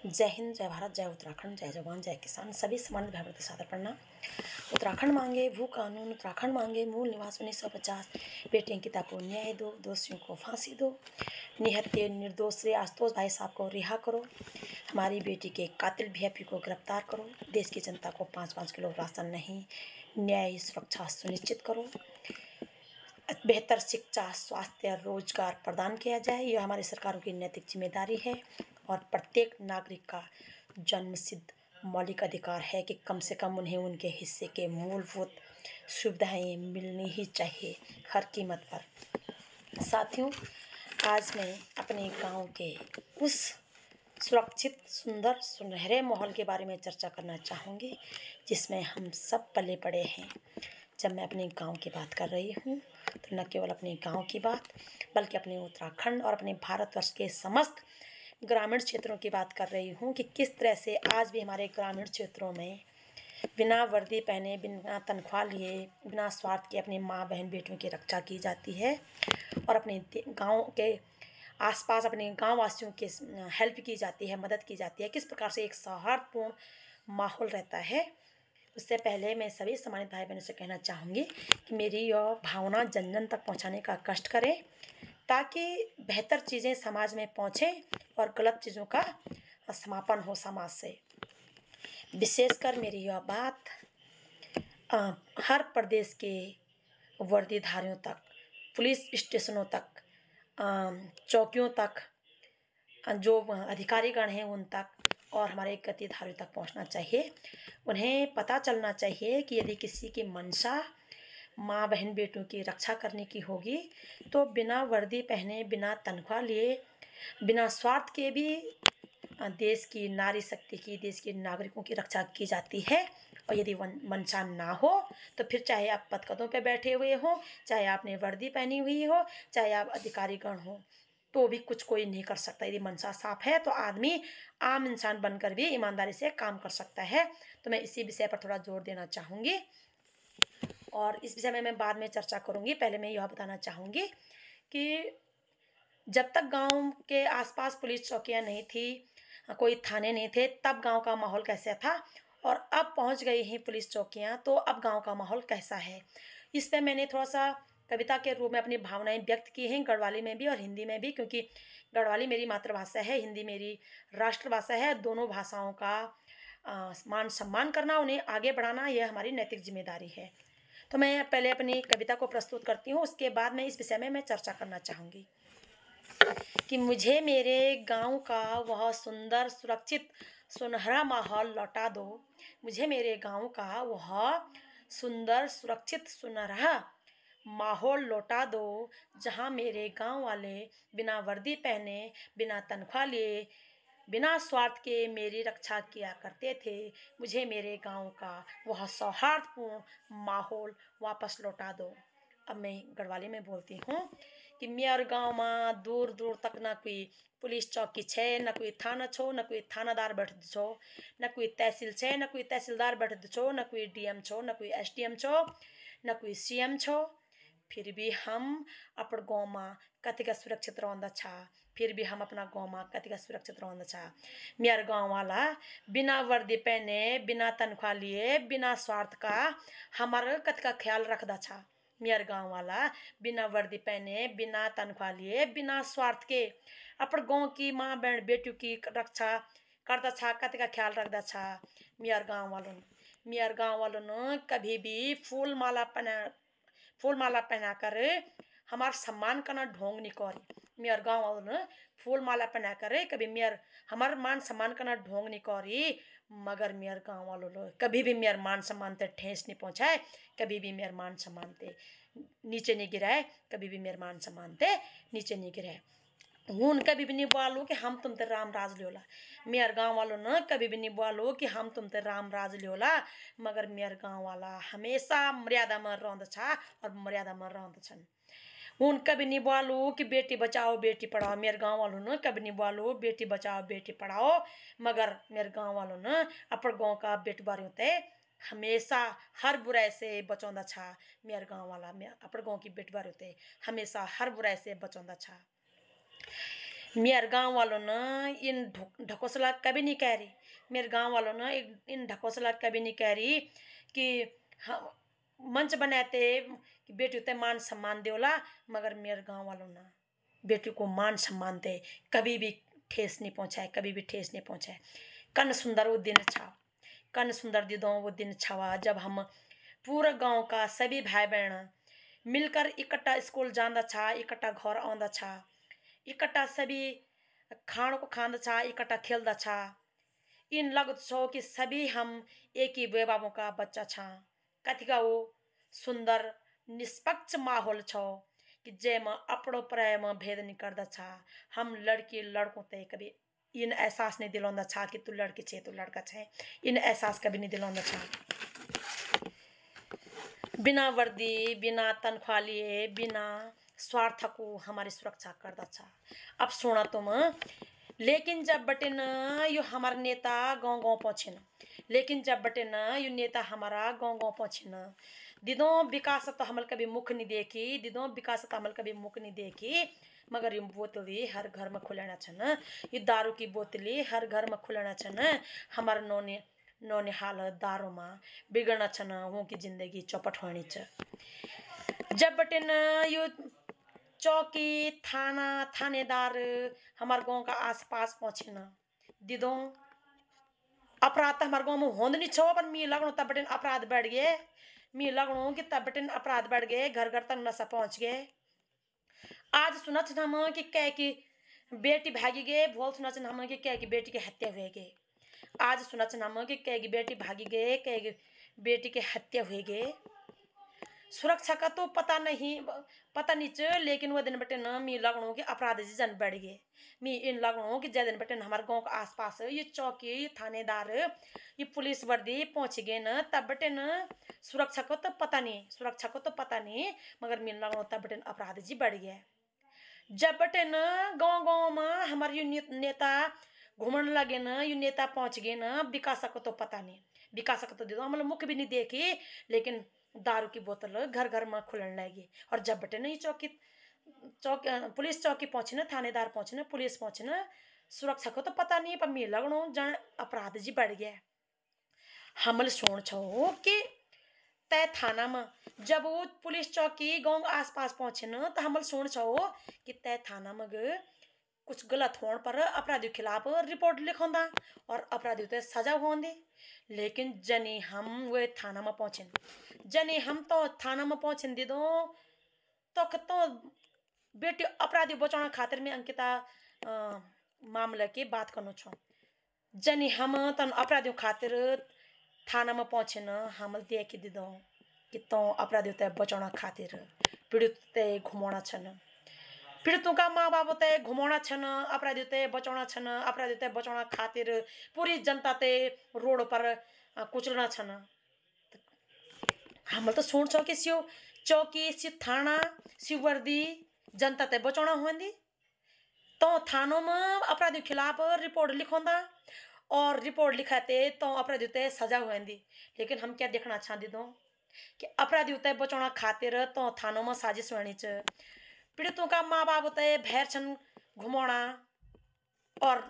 जय हिंद, जय भारत, जय उत्तराखंड, जय जवान, जय किसान। सभी सम्मानित भाई बहनों सादर प्रणाम। उत्तराखंड मांगे भू कानून, उत्तराखंड मांगे मूल निवास 1950। बेटियंकिता को न्याय दो, दोषियों को फांसी दो। निहत्थे निर्दोष श्री आशुतोष भाई साहब को रिहा करो। हमारी बेटी के कातिल वीआईपी को गिरफ्तार करो। देश की जनता को 5-5 किलो राशन नहीं, न्याय सुरक्षा सुनिश्चित करो। बेहतर शिक्षा, स्वास्थ्य, रोजगार प्रदान किया जाए, यह हमारी सरकारों की नैतिक जिम्मेदारी है। और प्रत्येक नागरिक का जन्मसिद्ध मौलिक अधिकार है कि कम से कम उन्हें उनके हिस्से के मूलभूत सुविधाएं मिलनी ही चाहिए, हर कीमत पर। साथियों, आज मैं अपने गांव के उस सुरक्षित, सुंदर, सुनहरे माहौल के बारे में चर्चा करना चाहूँगी जिसमें हम सब पले पड़े हैं। जब मैं अपने गांव की बात कर रही हूँ तो न केवल अपने गांव की बात, बल्कि अपने उत्तराखंड और अपने भारतवर्ष के समस्त ग्रामीण क्षेत्रों की बात कर रही हूँ कि किस तरह से आज भी हमारे ग्रामीण क्षेत्रों में बिना वर्दी पहने, बिना तनख्वाह लिए, बिना स्वार्थ के अपनी माँ बहन बेटियों की रक्षा की जाती है और अपने गांव के आसपास अपने गांव वासियों के हेल्प की जाती है, मदद की जाती है। किस प्रकार से एक सौहार्दपूर्ण माहौल रहता है। उससे पहले मैं सभी सम्मानित भाई बहनों से कहना चाहूँगी कि मेरी यह भावना जन जन तक पहुँचाने का कष्ट करें ताकि बेहतर चीज़ें समाज में पहुँचें और गलत चीज़ों का समापन हो समाज से। विशेषकर मेरी यह बात हर प्रदेश के वर्दीधारियों तक, पुलिस स्टेशनों तक, चौकियों तक, जो अधिकारीगण हैं उन तक और हमारे गतिधारियों तक पहुंचना चाहिए। उन्हें पता चलना चाहिए कि यदि किसी की मंशा माँ बहन बेटों की रक्षा करने की होगी तो बिना वर्दी पहने, बिना तनख्वाह लिए, बिना स्वार्थ के भी देश की नारी शक्ति की, देश के नागरिकों की रक्षा की जाती है। और यदि मंशा ना हो तो फिर चाहे आप पदकदों पर बैठे हुए हो, चाहे आपने वर्दी पहनी हुई हो, चाहे आप अधिकारीगण हो, तो भी कुछ कोई नहीं कर सकता। यदि मंशा साफ है तो आदमी आम इंसान बनकर भी ईमानदारी से काम कर सकता है। तो मैं इसी विषय पर थोड़ा जोर देना चाहूँगी और इस विषय में मैं बाद में चर्चा करूँगी। पहले मैं यह बताना चाहूँगी कि जब तक गांव के आसपास पुलिस चौकियां नहीं थी, कोई थाने नहीं थे, तब गांव का माहौल कैसा था और अब पहुंच गई हैं पुलिस चौकियां तो अब गांव का माहौल कैसा है। इस पर मैंने थोड़ा सा कविता के रूप में अपनी भावनाएं व्यक्त की हैं, गढ़वाली में भी और हिंदी में भी, क्योंकि गढ़वाली मेरी मातृभाषा है, हिंदी मेरी राष्ट्रभाषा है। दोनों भाषाओं का मान सम्मान करना, उन्हें आगे बढ़ाना, यह हमारी नैतिक जिम्मेदारी है। तो मैं पहले अपनी कविता को प्रस्तुत करती हूँ, उसके बाद में इस विषय में मैं चर्चा करना चाहूँगी कि मुझे मेरे गांव का वह सुंदर, सुरक्षित, सुनहरा माहौल लौटा दो। मुझे मेरे गांव का वह सुंदर, सुरक्षित, सुनहरा माहौल लौटा दो जहां मेरे गांव वाले बिना वर्दी पहने, बिना तनख्वाह लिए, बिना स्वार्थ के मेरी रक्षा किया करते थे। मुझे मेरे गांव का वह सौहार्दपूर्ण माहौल वापस लौटा दो। अब मैं गढ़वाली में बोलती हूँ कि मेरे गांव में दूर दूर तक ना कोई पुलिस चौकी छे, न कोई थाना छो, न कोई थानादार बैठ छो, न कोई तहसील छे, न कोई तहसीलदार बैठ छो, न कोई डीएम छो, न कोई एसडीएम छो, न कोई सीएम छो। फिर भी हम अपन गाँव में कतिका सुरक्षित रहंदा छा। फिर भी हम अपना गाँव में कतिका सुरक्षित रहंदा छा। मेरे गाँव वाला बिना वर्दी पहने, बिना तनख्वाह लिए, बिना स्वार्थ का हमारा कतिका ख्याल रखदा छा। मेरे गाँव वाला बिना वर्दी पहने, बिना तनख्वाह लिए, बिना स्वार्थ के अपन गाँव की माँ बहन बेटियों की रक्षा करता छा, कतिका ख्याल रखदा छा। मेरे गाँव वालों ने कभी भी फूल माला पहना कर हमार सम्मान करना ढोंग नहीं करी। मेरे गाँव वालों ने फूल माला पहना कर कभी हमार मान सम्मान करना ढोंग नहीं करी। मगर मेरे गाँव वालों ने कभी भी मेरे मान सम्मान ते ठेस नहीं पहुँचाए, कभी भी मेरे मान सम्मान ते नीचे नहीं गिराए, कभी भी मेरे मान सम्मान ते नीचे नहीं गिराए। उन कभी भी नहीं बोलो कि हम तुम ते राम राज लियोला। मेरे गाँव वालों ने कभी भी नहीं बोलो कि हम तुम ते राम राज लियोला। मगर मेरे गाँव वाला हमेशा मर्यादा में रहंदा छा और मर्यादा में रहंदा छन। उन कभी नहीं बोलो कि बेटी बचाओ बेटी पढ़ाओ। मेरे गाँव वालों ने कभी नहीं बोलो बेटी बचाओ बेटी पढ़ाओ। मगर मेरे गाँव वालों ने अपन गाँव का बेटी बारियों ते हमेशा हर बुराई से बचौंदा छा। मेरे गाँव वाला अपन गाँव की बेटी बारियों ते हमेशा हर बुराई से बचौंदा छा। मेरे गांव वालों ने इन ढकोसला कभी नहीं कह रही, मेरे गांव वालों ने इन ढकोसला कभी नहीं कह रही कि हम मंच बनाते कि बेटी ते मान सम्मान देवला, मगर मेरे गांव वालों ने बेटी को मान सम्मान दे, कभी भी ठेस नहीं पहुंचाए, कभी भी ठेस नहीं पहुंचाए। कन सुंदर वो दिन छा, कन सुंदर दिदों वो दिन छावा जब हम पूरा गांव का सभी भाई बहन मिलकर इकट्ठा स्कूल जांदा छा, इकट्ठा घर आंदा छा, इकट्ठा सभी खान को खांदा छा, इकट्ठा खेलदा छा। इन लगत छो कि सभी हम एक ही बे बाबू का बच्चा छा। कथी का वो सुंदर निष्पक्ष माहौल छो कि जे में अपड़ो पराय में भेद नहीं करदा छा। हम लड़की लड़कों ते कभी इन एहसास नहीं दिलांदा छा कि तू लड़की छे तू लड़का छे, इन एहसास कभी नहीं दिलांदा छा। बिना वर्दी, बिना तनख्वाह लिए, बिना स्वार्थ को हमारी सुरक्षा करता था। अब सुना तुम, लेकिन जब बटे न यो हमारा नेता गांव गांव पहुंचे न, लेकिन जब बटे न यो नेता हमारा गांव गांव पहुंचे न, दिदों विकास तो हमल कभी मुख नहीं देखी, दिदों विकास तो हमल कभी मुख नहीं देखी, मगर ये बोतली हर घर में खुलना छन, ये दारू की बोतली हर घर में खुलना छन। हमारे नौने नौने हाल दारू में बिगड़ना छन, वो की जिंदगी चौपट होनी छ। जब बटे न यो चौकी थाना थानेदार हमारे गांव का आसपास पहुंचे न, दिदों अपराध तो हमारे गांव में होंद नहीं छो, पर मी लगनो तब बटे अपराध बढ़ गए, मी लगनो कि तब बटे अपराध बढ़ गए, घर घर तक नशा पहुंच गए। आज सुना छन हम कि कह की बेटी भागी गए, भोल सुना छन हम कि कह की बेटी की हत्या हुए गए। आज सुना छन हम कि कह की बेटी भागी गए, कह की बेटी की हत्या हुए गए। सुरक्षा का तो पता नहीं च, लेकिन वो दिन बटे न मी लगनो कि अपराध जी जन बढ़ गए। मी इन लगनो कि जै दिन बटे हमारे गांव के आसपास ये चौकी ये थानेदार ये पुलिस वर्दी पहुंच गए न, तब बटे न सुरक्षा को तो पता नहीं, सुरक्षा को तो पता नहीं, मगर मी लगनो तब बटे अपराध जी बढ़ गए। जब बटे न गांव गांव में हमारे ये नेता घूमने लगे न, ये नेता पहुंच गए न, विकास को तो पता नहीं, विकास को तो दे दो हम मुख भी नहीं देखी, लेकिन दारू की बोतल घर घर में खुलने लगी। और जब बटे न ये पुलिस चौकी पहुंचे न, थानेदार पहुंचे न, पुलिस पहुंचे न, सुरक्षा को तो पता नहीं, पर मी लगनो जन अपराध जी बढ़ गया। हमल सोच छो कि तय थाना में जब वो पुलिस चौकी गांव आसपास पहुंचे न, तो हमल सोच छो कि तय थाना में कुछ गलत होने पर अपराधियों खिलाफ रिपोर्ट लिखोंदा और अपराधियों ते सजा होंदी। लेकिन जनी हम वे थाना में पहुंचे, जनी हम तो थाना में पहुंचे दीदो तो बेटी अपराधी बचाने खातिर में अंकिता मामले की बात करनो छो। जनी हम तन अपराधियों खातिर थाना में पहुंचे न, हम देख दीदो कि तो अपराधियों ते बचाने खातिर पीड़ित ते घुमाना छन, पीड़ितों का माँ बाप ते घुमाना छन, अपराधी ते बचाना छन, अपराधी ते बचाना खातिर पूरी जनता ते रोड पर कुचलना छन। हम तो सोच कि सियो चौकी सी थाना सी वर्दी जनता ते बचाना होंदी, तो थानों में अपराधी खिलाफ रिपोर्ट लिखोंदा और रिपोर्ट लिखाते तो अपराधी ते सजा होंदी। लेकिन हम क्या देखना चाहती दो कि अपराधी ते बचाना खातिर तो थानों में साजिश होनी च, पीड़ितों का माँ बाप ते भैर छन घुमाना और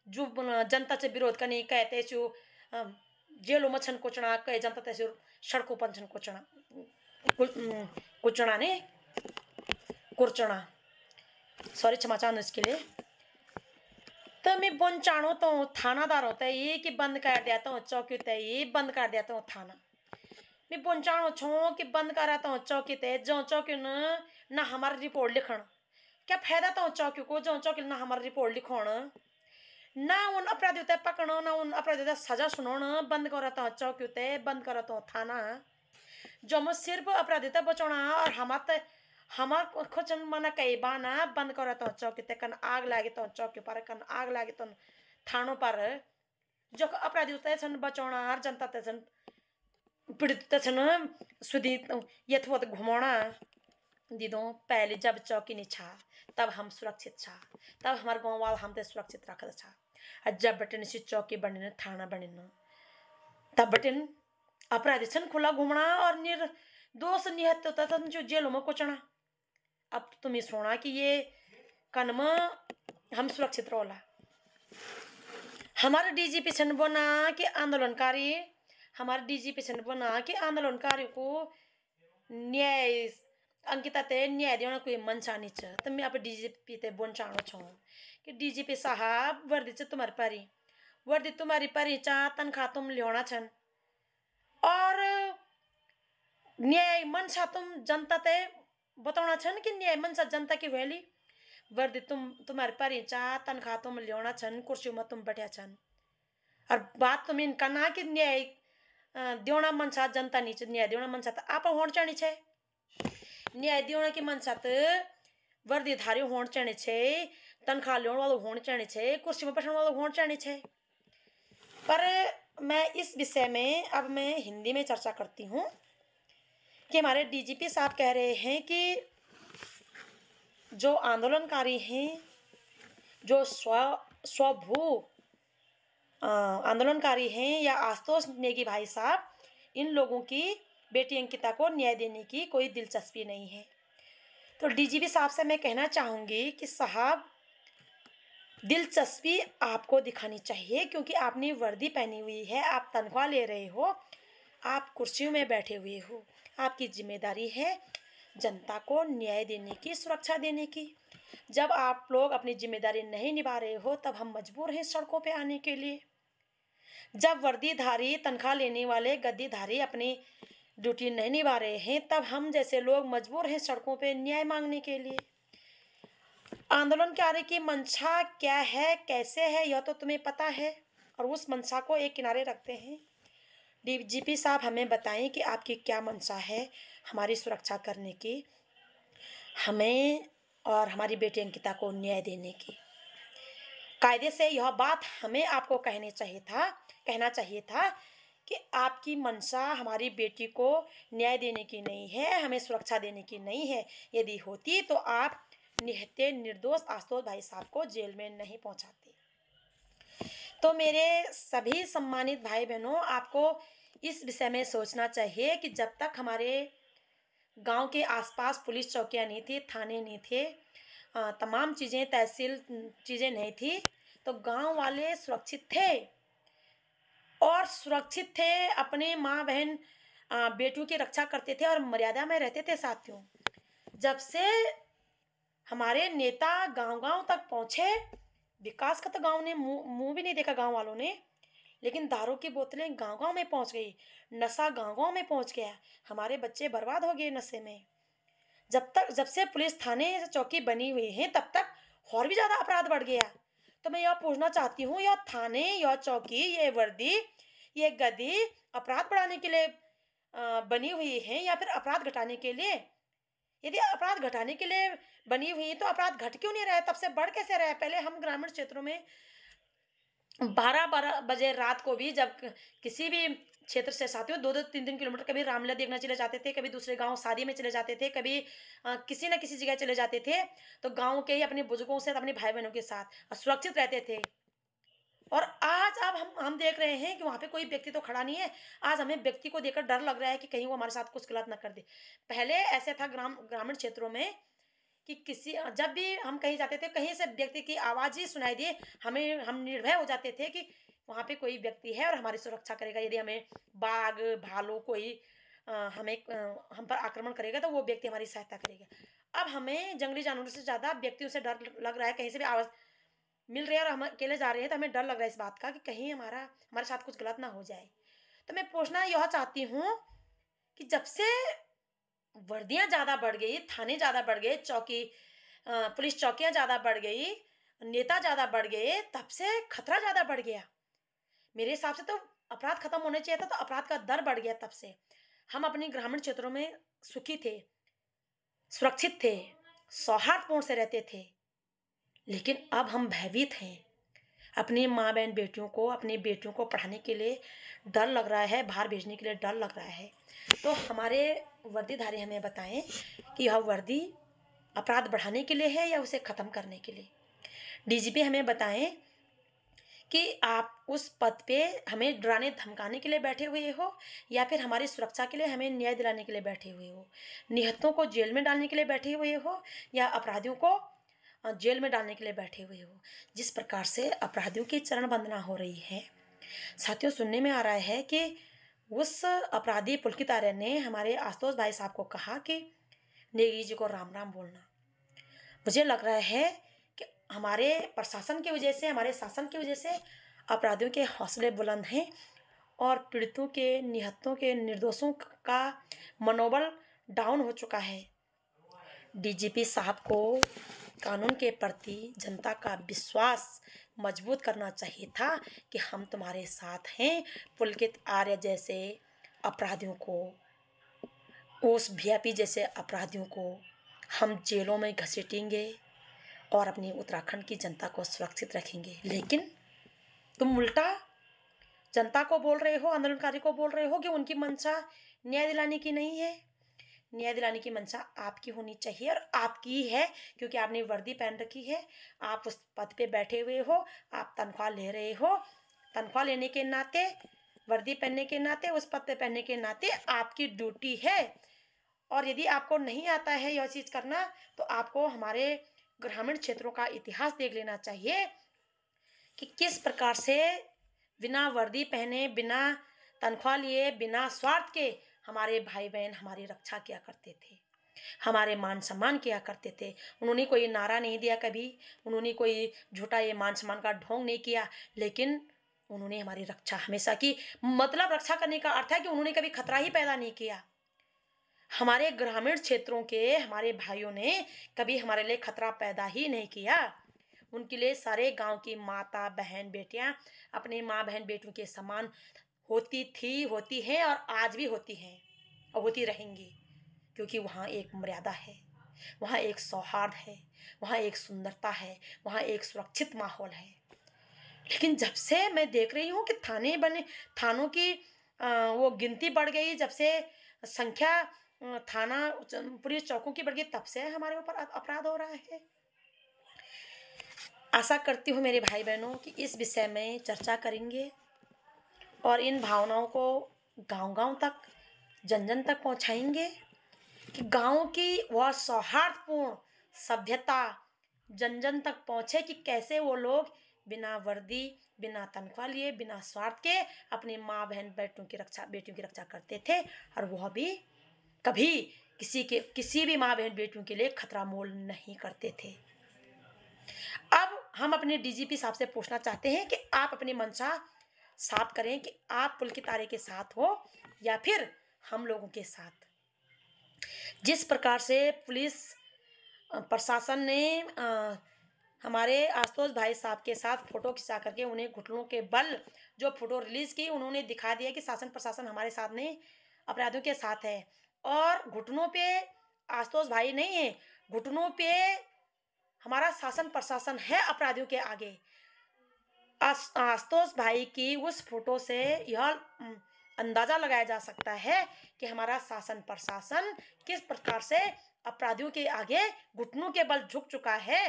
जो जनता से विरोध करनी कहते जो जेलों में छन कुचना, कहे जनता ते सड़कों पर छन कुचना, कुचना ने कुचना, सॉरी क्षमा चाहूँ इसके लिए। तो मैं बंचाणो तो थानादार होता है ये कि बंद कर दिया तो चौकी ते ये बंद कर दिया तो थाना, मैं बंचाणो छो कि बंद करा तो चौकी ते जो चौकी ना हमारा रिपोर्ट लिखण, क्या फायदा तो चौकी को जो चौकी ना हमारा रिपोर्ट लिखोण, ना उन अपराधियों ते पकड़ो, ना उन अपराधियों ते सजा सुनाण, बंद करा तो चौकी ते बंद करा तो थाना, जो मैं सिर्फ अपराधी ते बचाना और हमार कुछ मना कई बाना बंद करा तो चौकी ते कन आग लागे तो चौकी पर कन आग लागे तो थानों पर, जो अपराधी ते छन बचाना और जनता ते छन पीड़ित ते छन सुधी यथवत घुमाना। दीदों पहले जब चौकी नहीं छा तब हम सुरक्षित छा, तब हमारे गांव वाला हम ते सुरक्षित रखा छा। और जब बटन से चौकी बने न थाना बने न, तब बटन अपराधी छन खुला घूमना और निर्दोष निहत्त होता था जो जेलों में कुचना। अब तुम्हें सुना कि ये कनमा हम सुरक्षित रोला। हमारे डीजीपी छन बना कि आंदोलनकारी, हमारे डीजीपी छन बना कि आंदोलनकारी को न्याय अंकिता ते न्याय देना कोई मनसा नहीं छ। तो मैं आप डीजीपी ते बोन चाहना चाहूँ कि डीजीपी साहब वर्दी च तुम्हारी परी, वर्दी तुम्हारी परी चा तनखा तुम लियोना छन और न्याय मनसा तुम जनता ते बताना छन कि न्याय मनसा जनता की वैली। वर्दी तुम्हारे परी चा तनखा तुम लियोना छन, कुर्सी में तुम बैठा छन और बात तुम इनका ना कि न्याय देना मनसा जनता नीचे, न्याय देना मनसा तो आप होना चाहिए छे, न्याय देना की मनसा तो वर्दीधारी होना चाहिए छे, तनखा लेने वालों होना चाहिए छे, कुर्सी में बैठने वालों होना चाहिए छे। पर मैं इस विषय में अब मैं हिंदी में चर्चा करती हूँ कि हमारे डीजीपी साहब कह रहे हैं कि जो आंदोलनकारी हैं, जो स्वभू आंदोलनकारी हैं या आशुतोष नेगी भाई साहब, इन लोगों की बेटी अंकिता को न्याय देने की कोई दिलचस्पी नहीं है। तो डीजीपी साहब से मैं कहना चाहूँगी कि साहब दिलचस्पी आपको दिखानी चाहिए, क्योंकि आपने वर्दी पहनी हुई है, आप तनख्वाह ले रहे हो, आप कुर्सियों में बैठे हुए हो, आपकी जिम्मेदारी है जनता को न्याय देने की, सुरक्षा देने की। जब आप लोग अपनी जिम्मेदारी नहीं निभा रहे हो तब हम मजबूर हैं सड़कों पे आने के लिए। जब वर्दीधारी तनख्वाह लेने वाले गद्दीधारी अपनी ड्यूटी नहीं निभा रहे हैं तब हम जैसे लोग मजबूर हैं सड़कों पे न्याय मांगने के लिए। आंदोलनकारी की मंशा क्या है, कैसे है, यह तो तुम्हें पता है और उस मंशा को एक किनारे रखते हैं। डीजीपी साहब हमें बताएं कि आपकी क्या मंशा है हमारी सुरक्षा करने की, हमें और हमारी बेटी अंकिता को न्याय देने की। कायदे से यह बात हमें आपको कहना चाहिए था कि आपकी मंशा हमारी बेटी को न्याय देने की नहीं है, हमें सुरक्षा देने की नहीं है। यदि होती तो आप निहत्थे निर्दोष आशुतोष भाई साहब को जेल में नहीं पहुंचाते। तो मेरे सभी सम्मानित भाई बहनों, आपको इस विषय में सोचना चाहिए कि जब तक हमारे गांव के आसपास पुलिस चौकियां नहीं थी, थाने नहीं थे, तमाम चीज़ें तहसील चीज़ें नहीं थी, तो गांव वाले सुरक्षित थे और सुरक्षित थे, अपने माँ बहन बेटियों की रक्षा करते थे और मर्यादा में रहते थे। साथियों, जब से हमारे नेता गांव-गांव तक पहुंचे, विकास का तो गांव ने मुंह भी नहीं देखा गांव वालों ने, लेकिन दारू की बोतलें गांव-गांव में पहुंच गई, नशा गांव-गांव में पहुंच गया, हमारे बच्चे बर्बाद हो गए नशे में। जब से पुलिस थाने चौकी बनी हुई है तब तक और भी ज्यादा अपराध बढ़ गया। तो मैं यह पूछना चाहती हूँ, यह थाने, यह चौकी, ये वर्दी, ये गद्दी अपराध बढ़ाने के लिए बनी हुई है या फिर अपराध घटाने के लिए? यदि अपराध घटाने के लिए बनी हुई तो अपराध घट क्यों नहीं रहे, तब से बढ़ कैसे रहे? पहले हम ग्रामीण क्षेत्रों में 12-12 बजे रात को भी जब किसी भी क्षेत्र से साथियों 2-2 3-3 किलोमीटर कभी रामलीला देखने चले जाते थे, कभी दूसरे गांव शादी में चले जाते थे, कभी किसी न किसी जगह चले जाते थे, तो गांव के ही अपने बुजुर्गों से, अपने भाई बहनों के साथ सुरक्षित रहते थे। और आज अब हम देख रहे हैं कि वहां पे कोई व्यक्ति तो खड़ा नहीं है। आज हमें व्यक्ति को देखकर डर लग रहा है कि कहीं वो हमारे साथ कुछ गलत ना कर दे। पहले ऐसे था ग्रामीण क्षेत्रों में कि किसी जब भी हम कहीं जाते थे, कहीं से व्यक्ति की आवाज ही सुनाई दे, हम निर्भय हो जाते थे कि वहां पे कोई व्यक्ति है और हमारी सुरक्षा करेगा। यदि हमें बाघ भालू कोई हम पर आक्रमण करेगा तो वो व्यक्ति हमारी सहायता करेगा। अब हमें जंगली जानवरों से ज्यादा व्यक्तियों से डर लग रहा है। कहीं से भी आवाज मिल रही है और हम अकेले जा रहे हैं तो हमें डर लग रहा है इस बात का कि कहीं हमारे साथ कुछ गलत ना हो जाए। तो मैं पूछना यह चाहती हूँ कि जब से वर्दियां ज्यादा बढ़ गई, थाने ज्यादा बढ़ गए, पुलिस चौकियां ज्यादा बढ़ गई, नेता ज्यादा बढ़ गए, तब से खतरा ज्यादा बढ़ गया। मेरे हिसाब से तो अपराध खत्म होने चाहिए था, तो अपराध का दर बढ़ गया। तब से हम अपने ग्रामीण क्षेत्रों में सुखी थे, सुरक्षित थे, सौहार्दपूर्ण से रहते थे, लेकिन अब हम भयभीत हैं। अपनी माँ बहन बेटियों को, अपनी बेटियों को पढ़ाने के लिए डर लग रहा है, बाहर भेजने के लिए डर लग रहा है। तो हमारे वर्दीधारी हमें बताएं कि यह वर्दी अपराध बढ़ाने के लिए है या उसे खत्म करने के लिए। डीजीपी हमें बताएं कि आप उस पद पे हमें डराने धमकाने के लिए बैठे हुए हो या फिर हमारी सुरक्षा के लिए, हमें न्याय दिलाने के लिए बैठे हुए हो, निहत्थों को जेल में डालने के लिए बैठे हुए हो या अपराधियों को जेल में डालने के लिए बैठे हुए हो। जिस प्रकार से अपराधियों की चरण वंदना हो रही है, साथियों सुनने में आ रहा है कि उस अपराधी पुलकित आर्य ने हमारे आशुतोष भाई साहब को कहा कि नेगी जी को राम राम बोलना। मुझे लग रहा है कि हमारे प्रशासन की वजह से, हमारे शासन की वजह से अपराधियों के हौसले बुलंद हैं और पीड़ितों के, निहत्तों के, निर्दोषों का मनोबल डाउन हो चुका है। डीजीपी साहब को कानून के प्रति जनता का विश्वास मजबूत करना चाहिए था कि हम तुम्हारे साथ हैं। पुलकित आर्य जैसे अपराधियों को, उस वीआईपी जैसे अपराधियों को हम जेलों में घसीटेंगे और अपनी उत्तराखंड की जनता को सुरक्षित रखेंगे। लेकिन तुम उल्टा जनता को बोल रहे हो, आंदोलनकारी को बोल रहे हो कि उनकी मंशा न्याय दिलाने की नहीं है। न्याय दिलाने की मंशा आपकी होनी चाहिए और आपकी ही है, क्योंकि आपने वर्दी पहन रखी है, आप उस पद पे बैठे हुए हो, आप तनख्वाह ले रहे हो। तनख्वाह लेने के नाते, वर्दी पहनने के नाते, उस पद पे पहनने के नाते आपकी ड्यूटी है। और यदि आपको नहीं आता है यह चीज़ करना, तो आपको हमारे ग्रामीण क्षेत्रों का इतिहास देख लेना चाहिए कि किस प्रकार से बिना वर्दी पहने, बिना तनख्वाह लिए, बिना स्वार्थ के हमारे भाई बहन हमारी रक्षा किया करते थे, हमारे मान सम्मान किया करते थे। उन्होंने कोई नारा नहीं दिया कभी, उन्होंने कोई झूठा ये मान सम्मान का ढोंग नहीं किया, लेकिन उन्होंने हमारी रक्षा हमेशा की। मतलब रक्षा करने का अर्थ है कि उन्होंने कभी खतरा ही पैदा नहीं किया। हमारे ग्रामीण क्षेत्रों के हमारे भाइयों ने कभी हमारे लिए खतरा पैदा ही नहीं किया। उनके लिए सारे गांव की माता बहन बेटियां अपने माँ बहन बेटों के समान होती थी, होती हैं और आज भी होती हैं और होती रहेंगी, क्योंकि वहाँ एक मर्यादा है, वहाँ एक सौहार्द है, वहाँ एक सुंदरता है, वहाँ एक सुरक्षित माहौल है। लेकिन जब से मैं देख रही हूँ कि थाने बने, थानों की वो गिनती बढ़ गई, जब से संख्या थाना पुलिस चौकों की बढ़ गई, तब से हमारे ऊपर अपराध हो रहा है। आशा करती हूँ मेरे भाई बहनों कि इस विषय में चर्चा करेंगे और इन भावनाओं को गांव-गांव तक, जन-जन तक पहुंचाएंगे कि गांव की वह सौहार्दपूर्ण सभ्यता जन-जन तक पहुंचे कि कैसे वो लोग बिना वर्दी, बिना तनख्वाह लिए, बिना स्वार्थ के अपनी माँ बहन बेटियों की रक्षा करते थे, और वह भी कभी किसी भी माँ बहन बेटियों के लिए खतरा मोल नहीं करते थे। अब हम अपने डीजीपी साहब से पूछना चाहते हैं कि आप अपनी मंशा साफ करें कि आप पुलकित आर्य के साथ हो या फिर हम लोगों के साथ। जिस प्रकार से पुलिस प्रशासन ने हमारे आशुतोष भाई साहब के साथ फोटो खिंचा करके उन्हें घुटनों के बल जो फोटो रिलीज की, उन्होंने दिखा दिया कि शासन प्रशासन हमारे साथ नहीं, अपराधियों के साथ है। और घुटनों पे आशुतोष भाई नहीं है, घुटनों पे हमारा शासन प्रशासन है अपराधियों के आगे। आशुतोष भाई की उस फोटो से यह अंदाजा लगाया जा सकता है कि हमारा शासन प्रशासन किस प्रकार से अपराधियों के आगे घुटनों के बल झुक चुका है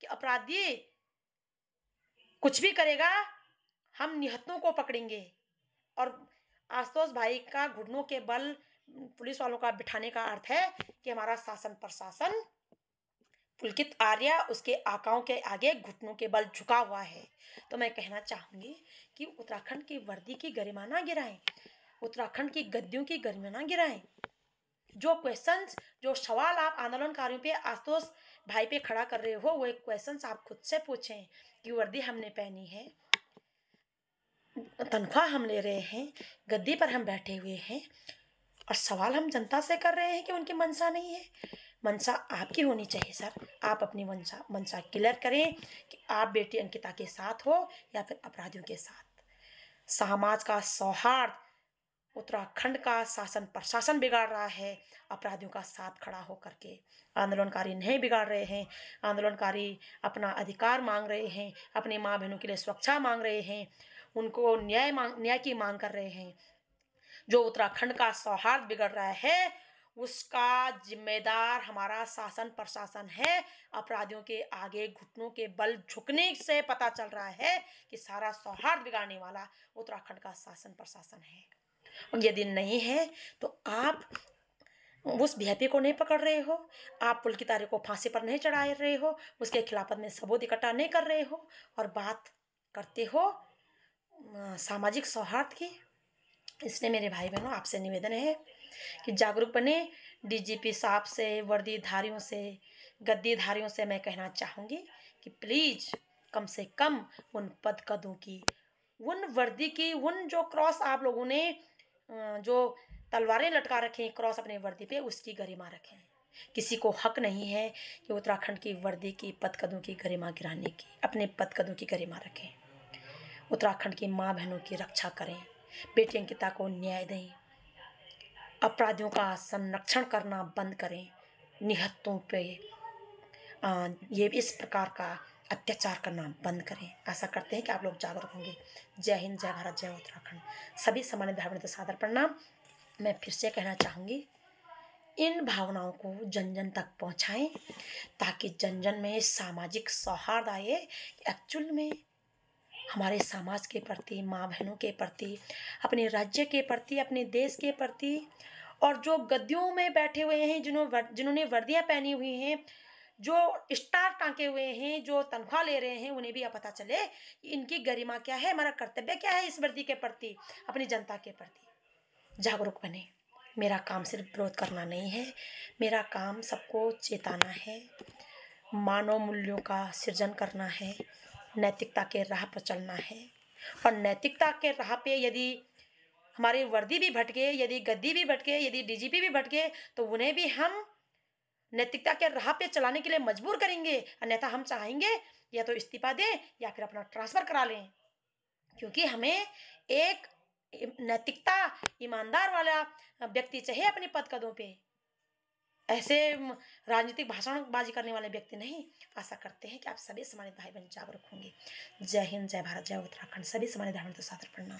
कि अपराधी कुछ भी करेगा, हम निहत्तों को पकड़ेंगे। और आशुतोष भाई का घुटनों के बल पुलिस वालों का बिठाने का अर्थ है कि हमारा शासन प्रशासन पुलकित आर्य उसके आकाओं के आगे घुटनों के बल झुका हुआ है। तो मैं कहना चाहूंगी कि उत्तराखंड की वर्दी की गरिमा ना गिराएं, उत्तराखंड की गद्दियों की गरिमा ना गिराएं। जो क्वेश्चंस, जो सवाल आप आंदोलनकारियों पे, आशुतोष भाई पे खड़ा कर रहे हो, वो एक क्वेश्चंस आप खुद से पूछें कि वर्दी हमने पहनी है, तनख्वाह हम ले रहे हैं, गद्दी पर हम बैठे हुए हैं, और सवाल हम जनता से कर रहे हैं कि उनकी मंशा नहीं है। मंशा आपकी होनी चाहिए सर। आप अपनी मंशा क्लियर करें कि आप बेटी अंकिता के साथ हो या फिर अपराधियों के साथ। समाज का सौहार्द, उत्तराखंड का शासन प्रशासन बिगाड़ रहा है अपराधियों का साथ खड़ा होकर के। आंदोलनकारी नहीं बिगाड़ रहे हैं, आंदोलनकारी अपना अधिकार मांग रहे हैं, अपनी माँ बहनों के लिए सुरक्षा मांग रहे हैं, उनको न्याय की मांग कर रहे हैं। जो उत्तराखंड का सौहार्द बिगड़ रहा है उसका जिम्मेदार हमारा शासन प्रशासन है। अपराधियों के आगे घुटनों के बल झुकने से पता चल रहा है कि सारा सौहार्द बिगाड़ने वाला उत्तराखंड का शासन प्रशासन है। और यदि नहीं है तो आप उस वीआईपी को नहीं पकड़ रहे हो, आप पुलकित आर्य को फांसी पर नहीं चढ़ा रहे हो, उसके खिलाफत में सबूत इकट्ठा नहीं कर रहे हो और बात करते हो सामाजिक सौहार्द की। इसलिए मेरे भाई बहनों आपसे निवेदन है कि जागरूक बने। डीजीपी साहब से, वर्दीधारियों से, गद्दीधारियों से मैं कहना चाहूँगी कि प्लीज कम से कम उन पदकदों की, उन वर्दी की, उन जो क्रॉस आप लोगों ने जो तलवारें लटका रखे हैं क्रॉस अपने वर्दी पे, उसकी गरिमा रखें। किसी को हक नहीं है कि उत्तराखंड की वर्दी की पदकदों की गरिमा गिराने की। अपने पदकदों की गरिमा रखें, उत्तराखंड की माँ बहनों की रक्षा करें, बेटी अंकिता को न्याय दें, अपराधियों का संरक्षण करना बंद करें, निहत्तों पे ये इस प्रकार का अत्याचार करना बंद करें। आशा करते हैं कि आप लोग जागरूक होंगे। जय हिंद, जय भारत, जय उत्तराखंड। सभी सम्मानित भाई बहनों को सादर प्रणाम। मैं फिर से कहना चाहूँगी, इन भावनाओं को जन जन तक पहुँचाएं ताकि जन जन में सामाजिक सौहार्द आए। एक्चुअल में हमारे समाज के प्रति, माँ बहनों के प्रति, अपने राज्य के प्रति, अपने देश के प्रति, और जो गद्दियों में बैठे हुए हैं, जिन्होंने वर्दियां पहनी हुई हैं, जो स्टार टांके हुए हैं, जो तनख्वाह ले रहे हैं, उन्हें भी अब पता चले कि इनकी गरिमा क्या है, हमारा कर्तव्य क्या है इस वर्दी के प्रति, अपनी जनता के प्रति। जागरूक बने। मेरा काम सिर्फ विरोध करना नहीं है, मेरा काम सबको चेताना है, मानव मूल्यों का सृजन करना है, नैतिकता के राह पर चलना है। और नैतिकता के राह पे यदि हमारी वर्दी भी भटके, यदि गद्दी भी भटके, यदि डीजीपी भी भटके, तो उन्हें भी हम नैतिकता के राह पे चलाने के लिए मजबूर करेंगे। अन्यथा हम चाहेंगे या तो इस्तीफा दें या फिर अपना ट्रांसफर करा लें, क्योंकि हमें एक नैतिकता, ईमानदार वाला व्यक्ति चाहिए अपने पद कदों पे। ऐसे राजनीतिक भाषणबाजी करने वाले व्यक्ति नहीं। आशा करते हैं कि आप सभी सम्मानित भाई बहन जागरूक होंगे। जय हिंद, जय भारत, जय उत्तराखंड। सभी सम्मानित भाई बहनों को सादर प्रणाम।